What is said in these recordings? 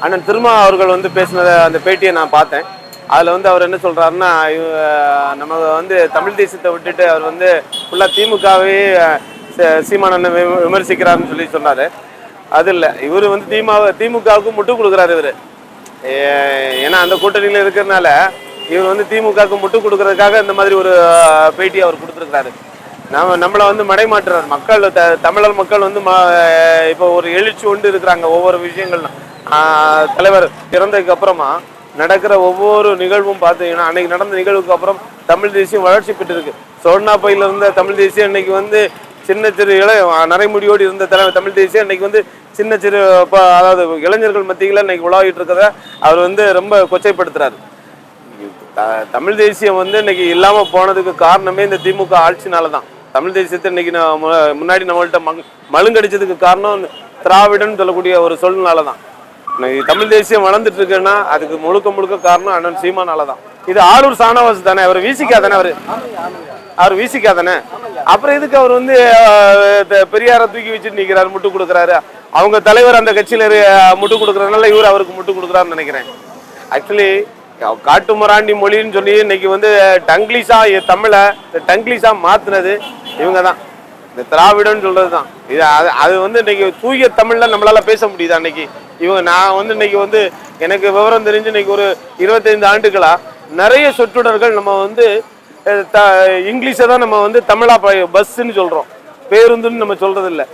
அண்ணன் திருமா அவர்கள் வந்து பேசினத அந்த பேட்டியை நான் பார்த்தேன். அதில் வந்து அவர் என்ன சொல்கிறாருன்னா, நம்ம வந்து தமிழ் தேசியத்தை விட்டுட்டு அவர் வந்து ஃபுல்லாக திமுகவே சீமானண்ணன் விமர்சிக்கிறாருன்னு சொல்லி சொன்னார். அது இல்லை, இவர் வந்து திமுகவுக்கு முட்டு கொடுக்குறாரு இவர். ஏன்னா அந்த கூட்டணியில் இருக்கிறதுனால இவர் வந்து திமுகவுக்கு முட்டு கொடுக்கறதுக்காக இந்த மாதிரி ஒரு பேட்டி அவர் கொடுத்துருக்கிறாரு. நம்மளை வந்து மடைமாற்றுறாரு. மக்கள் தமிழர் மக்கள் வந்து இப்போ ஒரு எழுச்சி கொண்டு இருக்கிறாங்க. ஒவ்வொரு விஷயங்கள்லாம் தலைவர் இறந்ததுக்கு அப்புறமா நடக்கிற ஒவ்வொரு நிகழ்வும் பார்த்தீங்கன்னா, அன்னைக்கு நடந்த நிகழ்வுக்கு அப்புறம் தமிழ் தேசியம் வளர்ச்சி பெற்றிருக்கு. சோழனா பையில இருந்த தமிழ் தேசியம் இன்னைக்கு வந்து சின்ன சிறு நரைமுடியோடு இருந்த தமிழ் தேசியம் இன்னைக்கு வந்து சின்ன சிறு அதாவது இளைஞர்கள் மத்தியில் இன்னைக்கு உலாவிட்டு இருக்கிறத அவர் வந்து ரொம்ப கொச்சைப்படுத்துறாரு. தமிழ் தேசியம் வந்து இன்னைக்கு இல்லாம போனதுக்கு காரணமே இந்த திமுக ஆட்சினால தான். தமிழ் தேசியத்தை இன்னைக்கு முன்னாடி நம்மள்கிட்ட மழுங்கடிச்சதுக்கு காரணம் திராவிடன் சொல்லக்கூடிய ஒரு சொல்னால தான். தமிழ் தேசியம் வளர்ந்துட்டு இருக்குன்னா அதுக்கு முழுக்க காரணம் அண்ணன் சீமானால தான். இது ஆளூர் சானவாஸ் தானே, அவர் விசிகா தானே, அவர் விசிகா தானே. அப்புறம் இதுக்கு அவர் வந்து பெரியாரை தூக்கி வச்சுட்டு நிற்கிறாரு, முட்டு கொடுக்குறாரு. அவங்க தலைவர் அந்த கட்சியில முட்டு கொடுக்குறதுனால இவர் அவருக்கு முட்டு கொடுக்குறாருன்னு நினைக்கிறேன். ஆக்சுவலி காட்டு மராண்டி மொழின்னு சொல்லி இன்னைக்கு வந்து டங்கிலீஷா தமிழை டங்கிலீஷா மாத்தினது இவங்க தான். இந்த திராவிடன்னு சொல்றது தான். இது அது வந்து இன்னைக்கு தூய தமிழ்ல நம்மளால பேச முடியுது. அன்னைக்கு நான் வந்து இன்னைக்கு வந்து எனக்கு விவரம் தெரிஞ்சு இன்னைக்கு ஒரு 25 ஆண்டுகளா நிறைய சொற்றொடர்கள் நம்ம வந்து இங்கிலீஷை தான் நம்ம வந்து தமிழா பஸ்ன்னு சொல்றோம், பேருந்துன்னு நம்ம சொல்றது இல்லை.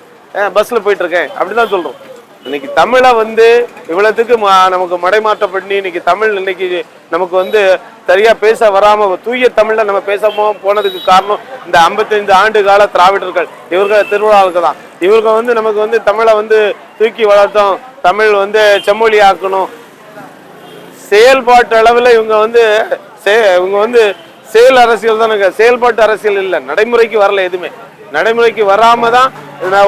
பஸ்ல போயிட்டு இருக்கேன் அப்படிதான் சொல்றோம். இன்னைக்கு தமிழை வந்து இவ்வளவுக்கு நமக்கு மடைமாற்றம் பண்ணி இன்னைக்கு தமிழ் இன்னைக்கு நமக்கு வந்து சரியா பேச வராம தூய தமிழ்ல நம்ம பேசாம போனதுக்கு காரணம் இந்த 55 ஆண்டு கால திராவிடர்கள். இவர்கள் திருவிழாவுக்கு தான். இவங்க வந்து நமக்கு வந்து தமிழை வந்து தூக்கி வளர்த்தோம், தமிழ் வந்து செம்மொழி ஆக்கணும். செயல்பாட்டு அளவில் இவங்க வந்து செயல் அரசியல் தானுங்க, செயல்பாட்டு அரசியல் இல்லை. நடைமுறைக்கு வரல, எதுவுமே நடைமுறைக்கு வராம தான்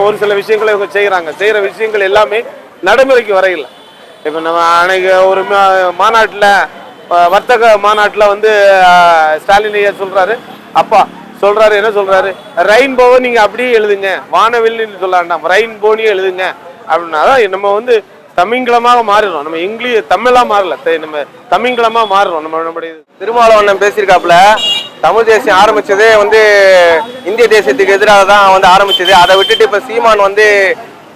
ஒரு சில விஷயங்களை இவங்க செய்யற விஷயங்கள் எல்லாமே நடைமுறைக்கு வரையில. இப்ப நம்ம அன்னைக்கு ஒரு மாநாட்டில் வர்த்தக மாநாட்டில் வந்து ஸ்டாலின் ஐயா சொல்றாரு, அப்பா சொல்றாரு, என்ன சொல்றாரு, ரெயின்போவை நீங்க அப்படியே எழுதுங்க, வானவில்னு சொல்லாண்டாம், ரெயின்போனியே எழுதுங்க அப்படின்னா நம்ம வந்து தமிழ்களமாக மாறிடும். நம்ம இங்கிலீஷ் தமிழா மாறல, நம்ம தமிழ்களமா மாறுறோம். நம்முடைய திருமாவளவன் பேசியிருக்காப்புல, தமிழ் தேசியம் ஆரம்பிச்சதே வந்து இந்திய தேசியத்துக்கு எதிராக தான் வந்து ஆரம்பிச்சது. அதை விட்டுட்டு இப்ப சீமான் வந்து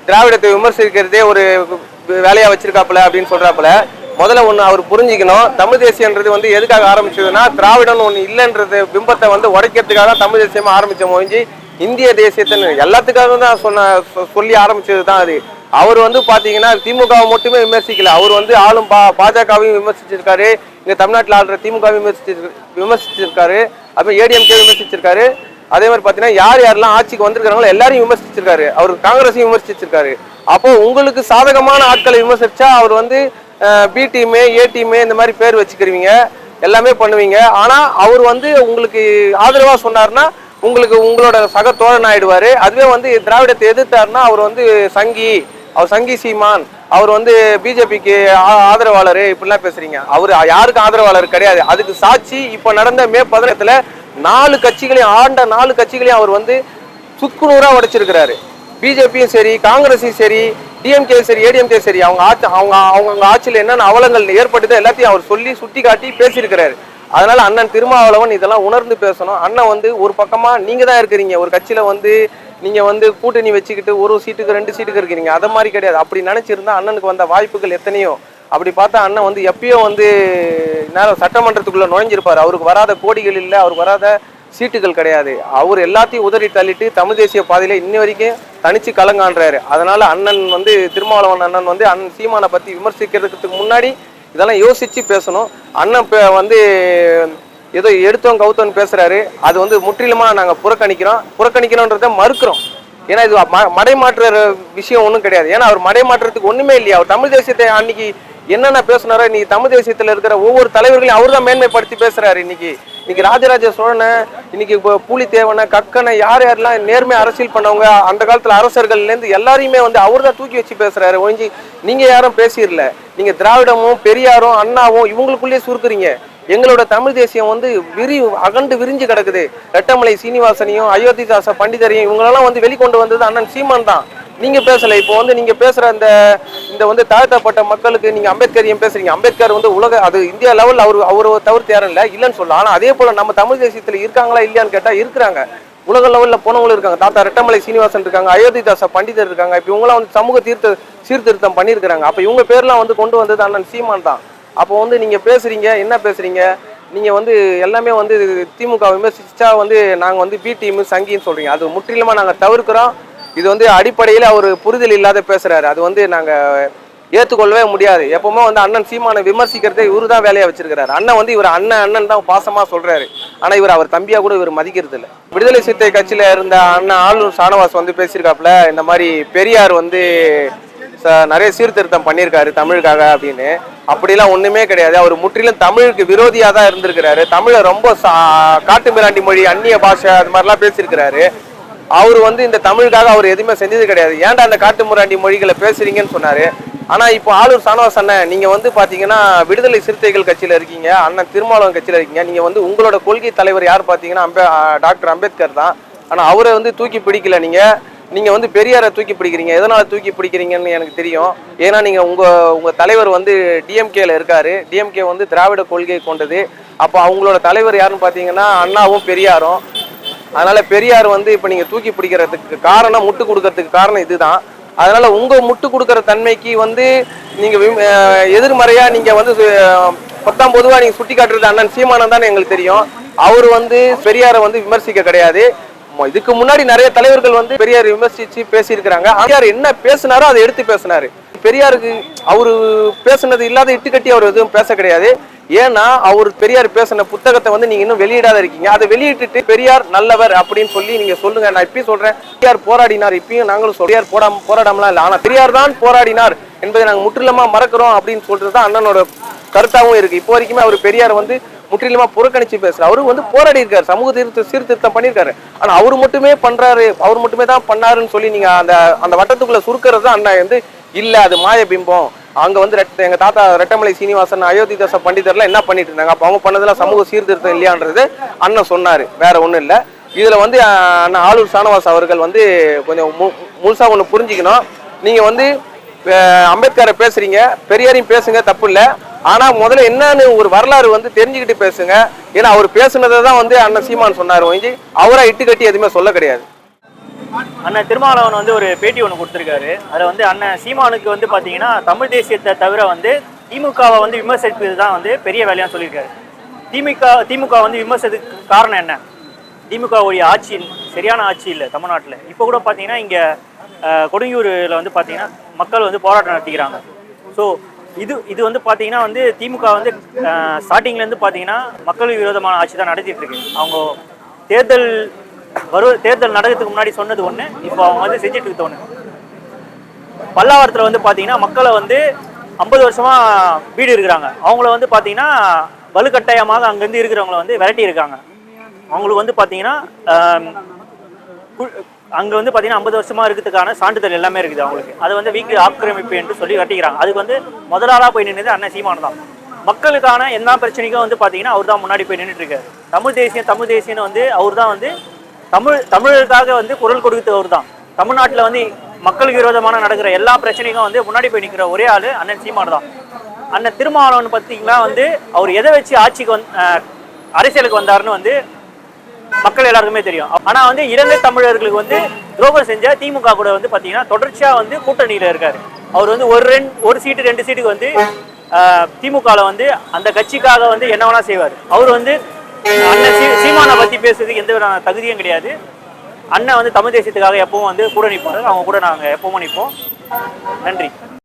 திராவிடத்தை விமர்சிக்கிறதே ஒரு வேலையா வச்சிருக்காப்புல அப்படின்னு சொல்றாப்புல. முதல்ல ஒண்ணு அவர் புரிஞ்சுக்கணும், தமிழ் தேசியன்றது வந்து எதுக்காக ஆரம்பிச்சதுன்னா திராவிடம் ஒண்ணு இல்லைன்றது பிம்பத்தை வந்து உடைக்கிறதுக்காக தான் தமிழ் தேசியமா ஆரம்பிச்ச மொழிஞ்சு இந்திய தேசியத்தின் எல்லாத்துக்காக தான் சொல்லி ஆரம்பிச்சது தான் அது. அவர் வந்து பாத்தீங்கன்னா திமுகவை மட்டுமே விமர்சிக்கல, அவர் வந்து ஆளும் பாஜகவையும் விமர்சிச்சிருக்காரு, இங்க தமிழ்நாட்டில் ஆளுற திமுகவையும் விமர்சிச்சிருக்காரு, அப்புறம் ஏடிஎம்கே விமர்சிச்சிருக்காரு. அதே மாதிரி பாத்தீங்கன்னா யாரெல்லாம் ஆட்சிக்கு வந்திருக்காங்களோ எல்லாரையும் விமர்சிச்சிருக்காரு. அவர் காங்கிரஸையும் விமர்சிச்சிருக்காரு. அப்போ உங்களுக்கு சாதகமான ஆட்களை விமர்சிச்சா அவர் வந்து பி டீமு ஏ டீமு இந்த மாதிரி பேர் வச்சுக்கிறீங்க, எல்லாமே பண்ணுவீங்க. ஆனா அவர் வந்து உங்களுக்கு ஆதரவா சொன்னார்னா உங்களுக்கு உங்களோட சக தோழன் ஆயிடுவாரு. அதுவே வந்து திராவிடத்தை எதிர்த்தாருன்னா அவர் வந்து அவர் சங்கி சீமான், அவர் வந்து பிஜேபிக்கு ஆதரவாளர் இப்படிலாம் பேசுறீங்க. அவர் யாருக்கும் ஆதரவாளர் கிடையாது. அதுக்கு சாட்சி இப்ப நடந்த மே 15 4 கட்சிகளையும் அவர் வந்து சுக்குநூறா உடைச்சிருக்கிறாரு. பிஜேபியும் சரி, காங்கிரஸையும் சரி, டிஎம்கே சரி, ஏடிஎம்கே சரி, அவங்க ஆட்சியில் என்னென்ன அவலங்கள் ஏற்பட்டதோ எல்லாத்தையும் அவர் சொல்லி சுட்டி காட்டி பேசியிருக்கிறாரு. அதனால அண்ணன் திருமாவளவன் இதெல்லாம் உணர்ந்து பேசணும். அண்ணன் வந்து ஒரு பக்கமா நீங்க தான் இருக்கிறீங்க, ஒரு கட்சியில வந்து நீங்க வந்து கூட்டணி வச்சுக்கிட்டு ஒரு சீட்டுக்கு 2 சீட்டுக்கு இருக்கிறீங்க. அதை மாதிரி கிடையாது. அப்படி நினைச்சிருந்தா அண்ணனுக்கு வந்த வாய்ப்புகள் எத்தனையோ. அப்படி பார்த்தா அண்ணன் வந்து எப்பயோ வந்து நேரம் சட்டமன்றத்துக்குள்ள நுழைஞ்சிருப்பாரு. அவருக்கு வராத கோடிகள் இல்லை, அவருக்கு வராத சீட்டுகள் கிடையாது. அவர் எல்லாத்தையும் உதறி தள்ளிட்டு தமிழ் தேசிய பாதையில இன்ன வரைக்கும் தனிச்சு கலங்கான்றாரு. அதனால அண்ணன் வந்து திருமாவளவன் அண்ணன் வந்து அண்ணன் சீமானை பத்தி விமர்சிக்கிறதுக்கு முன்னாடி இதெல்லாம் யோசிச்சு பேசணும். அண்ணன் வந்து ஏதோ எடுத்தோம் கவுத்தோன்னு பேசுறாரு. அது வந்து முற்றிலுமா நாங்க புறக்கணிக்கிறோன்றத மறுக்கிறோம். ஏன்னா இது மடைமாற்ற விஷயம் ஒன்றும் கிடையாது. ஏன்னா அவர் மடைமாற்றத்துக்கு ஒண்ணுமே இல்லையா. அவர் தமிழ் தேசியத்தை அன்னைக்கு என்னென்ன பேசுனாரோ இன்னைக்கு தமிழ் தேசியத்துல இருக்கிற ஒவ்வொரு தலைவர்களையும் அவர் தான் மேன்மைப்படுத்தி பேசுறாரு. இன்னைக்கு ராஜராஜ சோழனை, இன்னைக்கு பூலித்தேவனை, கக்கனை, யாரெல்லாம் நேர்மை அரசியல் பண்ணவங்க அந்த காலத்துல அரசர்கள்ல இருந்து எல்லாரையுமே வந்து அவர் தான் தூக்கி வச்சு பேசுறாரு. ஒழிஞ்சு நீங்க யாரும் பேசிடல. நீங்க திராவிடமும் பெரியாரும் அண்ணாவும் இவங்களுக்குள்ளேயே சுருக்குறீங்க. எங்களோட தமிழ் தேசியம் வந்து அகண்டு விரிஞ்சு கிடக்குது. ரெட்டமலை சீனிவாசனையும் அயோத்திதாச பண்டிதரையும் இவங்களெல்லாம் வந்து வெளிக்கொண்டு வந்தது அண்ணன் சீமான் தான். நீங்க பேசல. இப்போ வந்து நீங்க பேசுற அந்த இந்த வந்து தாழ்த்தப்பட்ட மக்களுக்கு நீங்க அம்பேத்கரையும் பேசுறீங்க. அம்பேத்கர் வந்து அது இந்தியா லெவலில் அவரை தவிர்த்து யாரும் இல்லைன்னு சொல்லலாம். ஆனா அதே போல நம்ம தமிழ் தேசியத்துல இருக்காங்களா இல்லையான்னு கேட்டா இருக்கிறாங்க. உலக லெவலில் போனவங்களும் இருக்காங்க. தாத்தா ரெட்டமலை சீனிவாசன் இருக்காங்க, அயோத்திதாச பண்டிதர் இருக்காங்க. இப்போ இவங்களாம் வந்து சமூக சீர்திருத்தம் பண்ணியிருக்கிறாங்க. அப்போ இவங்க பேர்லாம் வந்து கொண்டு வந்தது அண்ணன் சீமான் தான். அப்போ வந்து நீங்க பேசுறீங்க, என்ன பேசுறீங்க? நீங்க வந்து எல்லாமே வந்து திமுக விமர்சிச்சா வந்து நாங்க வந்து பி டீம் சங்கின்னு சொல்றீங்க. அது முற்றிலுமா நாங்க தவிர்க்கிறோம். இது வந்து அடிப்படையில் அவர் புரிதல் இல்லாத பேசுறாரு. அது வந்து நாங்க ஏற்றுக்கொள்ளவே முடியாது. எப்பவுமே வந்து அண்ணன் சீமானை விமர்சிக்கிறதே இவரு தான் வேலையா வச்சிருக்கிறாரு. அண்ணன் வந்து இவர் அண்ணன் தான் பாசமா சொல்றாரு. ஆனா அவர் தம்பியா கூட இவர் மதிக்கிறது இல்லை. விடுதலை சிறுத்தை கட்சியில இருந்த அண்ணன் ஆளுநர் ஷானவாஸ் வந்து பேசியிருக்காப்புல, இந்த மாதிரி பெரியார் வந்து நிறைய சீர்திருத்தம் பண்ணியிருக்காரு தமிழுக்காக அப்படின்னு. அப்படிலாம் ஒண்ணுமே கிடையாது. அவர் முற்றிலும் தமிழுக்கு விரோதியா தான் இருந்திருக்கிறாரு. தமிழை ரொம்ப காட்டு மிராண்டி மொழி, அந்நிய பாஷை அது மாதிரிலாம் பேசியிருக்கிறாரு. அவர் வந்து இந்த தமிழுக்காக அவர் எதுவுமே செஞ்சது கிடையாது. ஏன்டா அந்த காட்டு முராண்டி மொழிகளை பேசுறீங்கன்னு சொன்னாரு. ஆனா இப்போ ஆளுநர் ஷானவாஸ் அண்ணன், நீங்க வந்து பாத்தீங்கன்னா விடுதலை சிறுத்தைகள் கட்சியில இருக்கீங்க, அண்ணன் திருமாவளவன் கட்சியில இருக்கீங்க. நீங்க வந்து உங்களோட கொள்கை தலைவர் யார் பாத்தீங்கன்னா டாக்டர் அம்பேத்கர் தான். ஆனா அவரை வந்து தூக்கி பிடிக்கல. நீங்க வந்து பெரியாரை தூக்கி பிடிக்கிறீங்க. எதனால தூக்கி பிடிக்கிறீங்கன்னு எனக்கு தெரியும். ஏன்னா நீங்க உங்க தலைவர் வந்து டிஎம்கேல இருக்காரு. டிஎம்கே வந்து திராவிட கொள்கை கொண்டது. அப்போ அவங்களோட தலைவர் யாருன்னு பாத்தீங்கன்னா அண்ணாவும் பெரியாரும். அதனால பெரியார் வந்து இப்ப நீங்க தூக்கி பிடிக்கிறதுக்கு காரணம், முட்டு கொடுக்கறதுக்கு காரணம் இதுதான். அதனால உங்க முட்டு கொடுக்கற தன்மைக்கு வந்து நீங்க எதிர்மறையா நீங்க வந்து பொதுவா நீங்க சுட்டி காட்டுறது அண்ணன் சீமானம் தான் எங்களுக்கு தெரியும். அவரு வந்து பெரியாரை வந்து விமர்சிக்க கிடையாது. இதுக்கு முன்னாடி நிறைய தலைவர்கள் வந்து பெரியார் விமர்சிச்சு பேசியிருக்கிறாங்க. பெரியார் என்ன பேசினாரோ அதை எடுத்து பேசினாரு. பெரியாருக்கு அவரு பேசுனது இல்லாத இட்டுக்கட்டி அவர் எதுவும் பேச கிடையாது. ஏன்னா அவர் பெரியார் பேசின புத்தகத்தை வந்து நீங்க இன்னும் வெளியிடாத இருக்கீங்க. அதை வெளியிட்டு பெரியார் நல்லவர் அப்படின்னு சொல்லி நீங்க சொல்லுங்க. நான் இப்பயும் சொல்றேன், பெரியார் போராடினார். இப்பயும் நாங்களும் பெரியார் போராடாமலாம் இல்லை, ஆனா பெரியார் தான் போராடினார் என்பதை நாங்கள் முற்றிலுமா மறக்கிறோம் அப்படின்னு சொல்றதுதான் அண்ணனோட கருத்தாவும் இருக்கு. இப்போ வரைக்குமே அவர் பெரியார் வந்து முற்றிலுமா புறக்கணிச்சு பேசுறாரு. அவரு வந்து போராடி இருக்காரு, சமூக சீர்திருத்தம் பண்ணியிருக்காரு. ஆனா அவர் மட்டுமே பண்றாரு, அவர் மட்டுமே தான் பண்ணாருன்னு சொல்லி நீங்க அந்த வட்டத்துக்குள்ள சுருக்கிறது அண்ணா வந்து இல்ல, அது மாய பிம்பம். அங்க வந்து எங்க தாத்தா ரெட்டமலை சீனிவாசன், அயோத்திதாச பண்டிதர்லாம் என்ன பண்ணிட்டு இருந்தாங்க, அப்ப அவங்க பண்ணதெல்லாம் சமூக சீர்திருத்தம் இல்லையான்றது அண்ணன் சொன்னாரு, வேற ஒண்ணும் இல்ல. இதுல வந்து அண்ணன் ஆளுநர் ஷானவாஸ் அவர்கள் வந்து கொஞ்சம் முழுசா ஒண்ணு புரிஞ்சுக்கணும். நீங்க வந்து அம்பேத்கரை பேசுறீங்க, பெரியாரையும் பேசுங்க, தப்பு இல்லை. ஆனா முதல்ல என்னன்னு ஒரு வரலாறு வந்து தெரிஞ்சுக்கிட்டு பேசுங்க. ஏன்னா அவர் பேசுனதை தான் வந்து அண்ணன் சீமான் சொன்னார் ஒழிஞ்சு அவரா இட்டு கட்டி எதுவுமே சொல்ல கிடையாது. அண்ணன் திருமாவளவன் வந்து ஒரு பேட்டி ஒன்று கொடுத்துருக்காரு. அதில் வந்து அண்ணன் சீமானுக்கு வந்து பார்த்தீங்கன்னா தமிழ் தேசியத்தை தவிர வந்து திமுகவை வந்து விமர்சிப்பது தான் வந்து பெரிய வேலையான்னு சொல்லியிருக்காரு. திமுக வந்து விமர்சனத்துக்கு காரணம் என்ன? திமுகவுடைய ஆட்சி சரியான ஆட்சி இல்லை தமிழ்நாட்டில். இப்போ கூட பார்த்தீங்கன்னா இங்கே கொடுங்கியூரில் வந்து பார்த்தீங்கன்னா மக்கள் வந்து போராட்டம் நடத்திக்கிறாங்க. ஸோ இது வந்து பார்த்தீங்கன்னா வந்து திமுக வந்து ஸ்டார்டிங்லேருந்து பார்த்தீங்கன்னா மக்கள் விரோதமான ஆட்சி தான் நடத்திட்டு இருக்கு. அவங்க தேர்தல் நடக்கிறதுக்கு முன்னாடி சொன்னது ஒன்று, இப்போ அவங்க வந்து செஞ்சுட்டு இருக்க ஒன்று. பல்லாவரத்தில் வந்து பார்த்தீங்கன்னா மக்களை வந்து 50 வருஷமா வீடு இருக்கிறாங்க, அவங்கள வந்து பார்த்தீங்கன்னா வலுக்கட்டாயமாக அங்கேருந்து இருக்கிறவங்கள வந்து விரட்டி இருக்காங்க. அவங்களுக்கு வந்து பார்த்தீங்கன்னா அங்கே வந்து பார்த்தீங்கன்னா 50 வருஷமா இருக்கிறதுக்கான சான்றிதழ் எல்லாமே இருக்குது அவங்களுக்கு. அதை வந்து வீட்டு ஆக்கிரமிப்பு என்று சொல்லி கட்டிக்கிறாங்க. அதுக்கு வந்து முதலாளாக போய் நின்றது அண்ணன் சீமான் தான். மக்களுக்கான எல்லா பிரச்சனைக்கும் வந்து பார்த்தீங்கன்னா அவர் தான் முன்னாடி போய் நின்றுட்டு இருக்காரு. தமிழ் தேசியம்னு வந்து அவர் தான் வந்து தமிழருக்காக வந்து குரல் கொடுத்து அவர் தான். தமிழ்நாட்டில் வந்து மக்களுக்கு விரோதமான நடக்கிற எல்லா பிரச்சனைக்கும் வந்து முன்னாடி போய் நிற்கிற ஒரே ஆள் அண்ணன் சீமான் தான். அண்ணன் திருமாவளவன் பார்த்தீங்கன்னா வந்து அவர் எதை வச்சு ஆட்சிக்கு அரசியலுக்கு வந்தாருன்னு வந்து மக்கள் எல்லாருக்குமே தெரியும். ஆனா வந்து இலங்கை தமிழர்களுக்கு வந்து துரோகம் செஞ்ச திமுக கூட வந்து பாத்தீங்கன்னா தொடர்ச்சியா வந்து கூட்டணியில இருக்காரு. அவர் வந்து ஒரு சீட்டு 2 சீட்டுக்கு வந்து திமுகல வந்து அந்த கட்சிக்காக வந்து என்ன வேணா செய்வார். அவர் வந்து அண்ணன் சீமானை பத்தி பேசுறதுக்கு எந்த வித தகுதியும் கிடையாது. அண்ணன் வந்து தமிழ் தேசியத்துக்காக எப்பவும் வந்து கூட நிற்பாரு. அவங்க கூட நாங்க எப்பவும் நிற்போம். நன்றி.